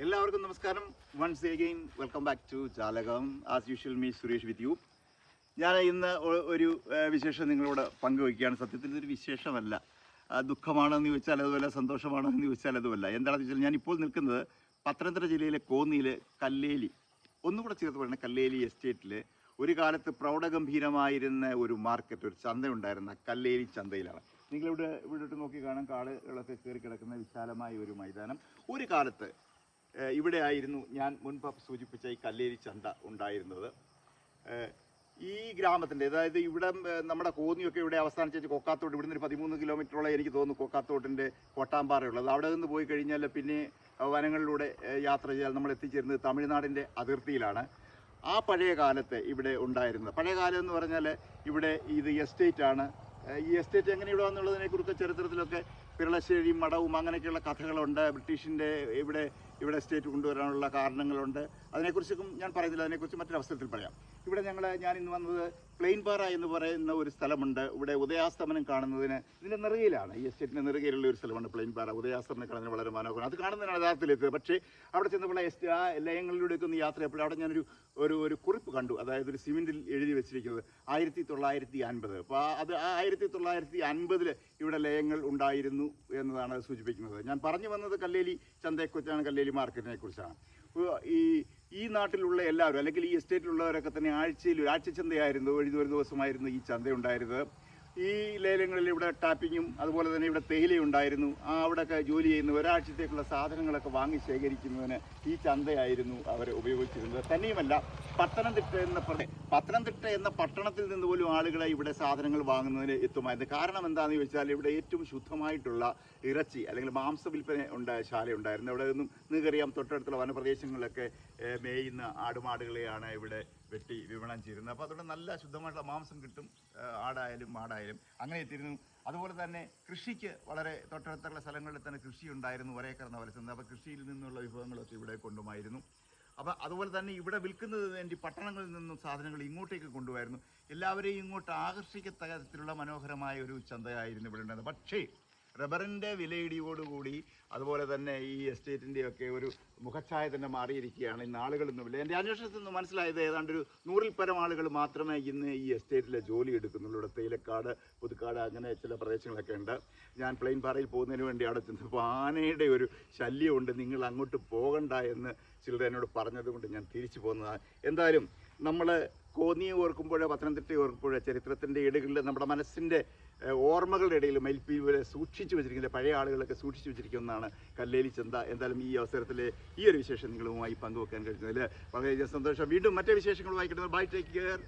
എല്ലാവർക്കും നമസ്കാരം. Once again welcome back to Jalakam. As usual me Suresh with you. ഞാൻ ഇന്ന് ഒരു വിശേഷം നിങ്ങളോട് പങ്കുവയ്ക്കുകയാണ്. സത്യത്തിൽ ഇതൊരു വിശേഷമല്ല, ദുഃഖമാണെന്ന് ചോദിച്ചാൽ അതുമല്ല, സന്തോഷമാണോ എന്ന് ചോദിച്ചാൽ അതുമല്ല. എന്താണെന്ന് വെച്ചാൽ ഞാനിപ്പോൾ നിൽക്കുന്നത് പത്തനംതിട്ട ജില്ലയിലെ കോന്നിയിലെ കല്ലേലി, ഒന്നുകൂടെ ചേർത്ത് പറയുന്ന കല്ലേലി എസ്റ്റേറ്റിൽ ഒരു കാലത്ത് പ്രൗഢഗംഭീരമായിരുന്ന ഒരു മാർക്കറ്റ്, ഒരു ചന്തയുണ്ടായിരുന്ന കല്ലേലി ചന്തയിലാണ്. നിങ്ങളിവിടെ ഇട്ട് നോക്കി കാണാം, കാടുകളൊക്കെ കയറി കിടക്കുന്ന വിശാലമായ ഒരു മൈതാനം. ഒരു കാലത്ത് ഇവിടെ ആയിരുന്നു ഞാൻ മുൻപ് സൂചിപ്പിച്ച ഈ കല്ലേലി ചന്ത ഉണ്ടായിരുന്നത്. ഈ ഗ്രാമത്തിൻ്റെ, അതായത് ഇവിടെ നമ്മുടെ കോന്നിയൊക്കെ ഇവിടെ അവസാനിച്ച് കൊക്കാത്തോട്ട്, ഇവിടുന്ന് ഒരു 13 കിലോമീറ്ററോളം എനിക്ക് തോന്നുന്നു കൊക്കാത്തോട്ടിൻ്റെ കോട്ടാമ്പാറയുള്ളത്. അവിടെ നിന്ന് പോയി കഴിഞ്ഞാൽ പിന്നെ വനങ്ങളിലൂടെ യാത്ര ചെയ്താൽ നമ്മൾ എത്തിച്ചേരുന്നത് തമിഴ്നാടിൻ്റെ അതിർത്തിയിലാണ്. ആ പഴയ കാലത്ത് ഇവിടെ ഉണ്ടായിരുന്നത്, പഴയ കാലം എന്ന് പറഞ്ഞാൽ ഇവിടെ ഇത് എസ്റ്റേറ്റാണ്. ഈ എസ്റ്റേറ്റ് എങ്ങനെ ഇവിടെ വന്നുള്ളതിനെക്കുറിച്ച് ചരിത്രത്തിലൊക്കെ പിരളശ്ശേരി മഠവും അങ്ങനെയൊക്കെയുള്ള കഥകളുണ്ട്. ബ്രിട്ടീഷിൻ്റെ ഇവിടെ എസ്റ്റേറ്റ് കൊണ്ടുവരാനുള്ള കാരണങ്ങളുണ്ട്. അതിനെക്കുറിച്ചൊക്കെ ഞാൻ പറയുന്നില്ല, അതിനെക്കുറിച്ച് മറ്റൊരു അവസരത്തിൽ പറയാം. ഇവിടെ ഞാൻ ഇന്ന് വന്നത് പ്ലെയിൻപാറ എന്ന് പറയുന്ന ഒരു സ്ഥലമുണ്ട്. ഇവിടെ ഉദയാസ്തമനം കാണുന്നതിന്, ഇതിൻ്റെ നെറുകയിലാണ്, ഈ എസ്റ്റേറ്റിൻ്റെ നെറുകയിലുള്ള ഒരു സ്ഥലമുണ്ട് പ്ലെയിൻപാറ. ഉദയാസ്തമനം കാണുന്നതിന് വളരെ മനോഹരമാണ്. അത് കാണുന്നതിനാണ് യഥാർത്ഥത്തിലെത്തിയത്. പക്ഷേ അവിടെ ചെന്നപ്പോൾ ആ ലയങ്ങളിലൂടെയൊക്കെ ഒന്ന് യാത്ര ചെയ്യപ്പോൾ അവിടെ ഞാനൊരു ഒരു കുറിപ്പ് കണ്ടു. അതായത് ഒരു സിമെൻറ്റിൽ എഴുതി വെച്ചിരിക്കുന്നത് 1950. അപ്പോൾ അത് 1950 ഇവിടെ ലയങ്ങൾ ഉണ്ടായിരുന്നു എന്നതാണ് സൂചിപ്പിക്കുന്നത്. ഞാൻ പറഞ്ഞു വന്നത് കല്ലേലി ചന്തയെക്കുറിച്ചാണ്, കല്ലേലി മാർക്കറ്റിനെ കുറിച്ചാണ്. ഈ നാട്ടിലുള്ള എല്ലാവരും, അല്ലെങ്കിൽ ഈ എസ്റ്റേറ്റിലുള്ളവരൊക്കെ തന്നെ ആഴ്ചയിൽ ഒരു ആഴ്ചച്ചന്തയായിരുന്നു, ഒരു ദിവസമായിരുന്നു ഈ ചന്ത ഉണ്ടായിരുന്നത്. ഈ ലേലങ്ങളിൽ ഇവിടെ ടാപ്പിങ്ങും അതുപോലെ തന്നെ ഇവിടെ തേയിലയുണ്ടായിരുന്നു. അവിടെയൊക്കെ ജോലി ചെയ്യുന്ന ഒരാഴ്ചത്തേക്കുള്ള സാധനങ്ങളൊക്കെ വാങ്ങി ശേഖരിക്കുന്നതിന് ഈ ചന്തയായിരുന്നു അവർ ഉപയോഗിച്ചിരുന്നത്. തന്നെയുമല്ല, പത്തനംതിട്ട എന്ന പട്ടണത്തിൽ നിന്ന് പോലും ആളുകളെ ഇവിടെ സാധനങ്ങൾ വാങ്ങുന്നതിന് എത്തുമായിരുന്നു. കാരണം എന്താണെന്ന് ചോദിച്ചാൽ, ഇവിടെ ഏറ്റവും ശുദ്ധമായിട്ടുള്ള ഇറച്ചി അല്ലെങ്കിൽ മാംസ വിൽപ്പന ശാലയുണ്ടായിരുന്നു. അവിടെ നിന്നും നിങ്ങൾക്കറിയാം, തൊട്ടടുത്തുള്ള വനപ്രദേശങ്ങളിലൊക്കെ മേയുന്ന ആടുമാടുകളെയാണ് ഇവിടെ വെട്ടി വിപണനം ചെയ്യുന്നത്. അപ്പോൾ അതുകൊണ്ട് നല്ല ശുദ്ധമായിട്ടുള്ള മാംസം കിട്ടും, ആടായാലും മാടായാലും അങ്ങനെ എത്തിയിരുന്നു. അതുപോലെ തന്നെ കൃഷിക്ക് വളരെ തൊട്ടടുത്തുള്ള സ്ഥലങ്ങളിൽ തന്നെ കൃഷി ഉണ്ടായിരുന്നു, ഒരേക്കർ വലച്ചുന്നത്. അപ്പോൾ കൃഷിയിൽ നിന്നുള്ള വിഭവങ്ങളൊക്കെ ഇവിടെ കൊണ്ടുമായിരുന്നു. അപ്പോൾ അതുപോലെ തന്നെ ഇവിടെ വിൽക്കുന്നതിന് വേണ്ടി പട്ടണങ്ങളിൽ നിന്നും സാധനങ്ങൾ ഇങ്ങോട്ടേക്ക് കൊണ്ടുപോയിരുന്നു. എല്ലാവരെയും ഇങ്ങോട്ട് ആകർഷിക്കത്തക്ക തരത്തിലുള്ള മനോഹരമായ ഒരു ചന്തയായിരുന്നു ഇവിടെ ഉണ്ടായിരുന്നത്. പക്ഷേ റബ്ബറിൻ്റെ വിലയിടിയോടുകൂടി അതുപോലെ തന്നെ ഈ എസ്റ്റേറ്റിൻ്റെയൊക്കെ ഒരു മുഖച്ഛായ തന്നെ മാറിയിരിക്കുകയാണ്. ഇന്ന് ആളുകളൊന്നുമില്ല. എൻ്റെ അന്വേഷണത്തിൽ നിന്ന് മനസ്സിലായത് ഏതാണ്ട് ഒരു 100-ൽ പരം ആളുകൾ മാത്രമേ ഇന്ന് ഈ എസ്റ്റേറ്റിലെ ജോലി എടുക്കുന്നുള്ളൂ. ഇവിടെ തേയിലക്കാട്, പുതുക്കാട് അങ്ങനെ ചില പ്രദേശങ്ങളൊക്കെ ഉണ്ട്. ഞാൻ പ്ലെയിൻപാറയിൽ പോകുന്നതിന് വേണ്ടി അവിടെ ചെന്നപ്പോൾ ആനയുടെ ഒരു ശല്യമുണ്ട്, നിങ്ങൾ അങ്ങോട്ട് പോകണ്ട എന്ന് ചിലർ എന്നോട് പറഞ്ഞതുകൊണ്ട് ഞാൻ തിരിച്ചു പോകുന്നതാണ്. എന്തായാലും നമ്മൾ കോന്നിയെ ഓർക്കുമ്പോഴോ പത്തനംതിട്ടയെ ഓർക്കുമ്പോഴോ ചരിത്രത്തിൻ്റെ ഇടകളിൽ നമ്മുടെ മനസ്സിൻ്റെ ഓർമ്മകളുടെ ഇടയിൽ മയിൽപ്പീലിപോലെ സൂക്ഷിച്ചു വെച്ചിരിക്കുന്നത്, പഴയ ആളുകളൊക്കെ സൂക്ഷിച്ചു വെച്ചിരിക്കുന്നതാണ് കല്ലേലി ചന്ത. എന്തായാലും ഈ അവസരത്തിൽ ഈ ഒരു വിശേഷം നിങ്ങളുമായി പങ്കുവെക്കാൻ കഴിഞ്ഞതിൽ വളരെയധികം സന്തോഷം. വീണ്ടും മറ്റേ വിശേഷങ്ങളുമായി കിട്ടുന്നത്. Bye, take care.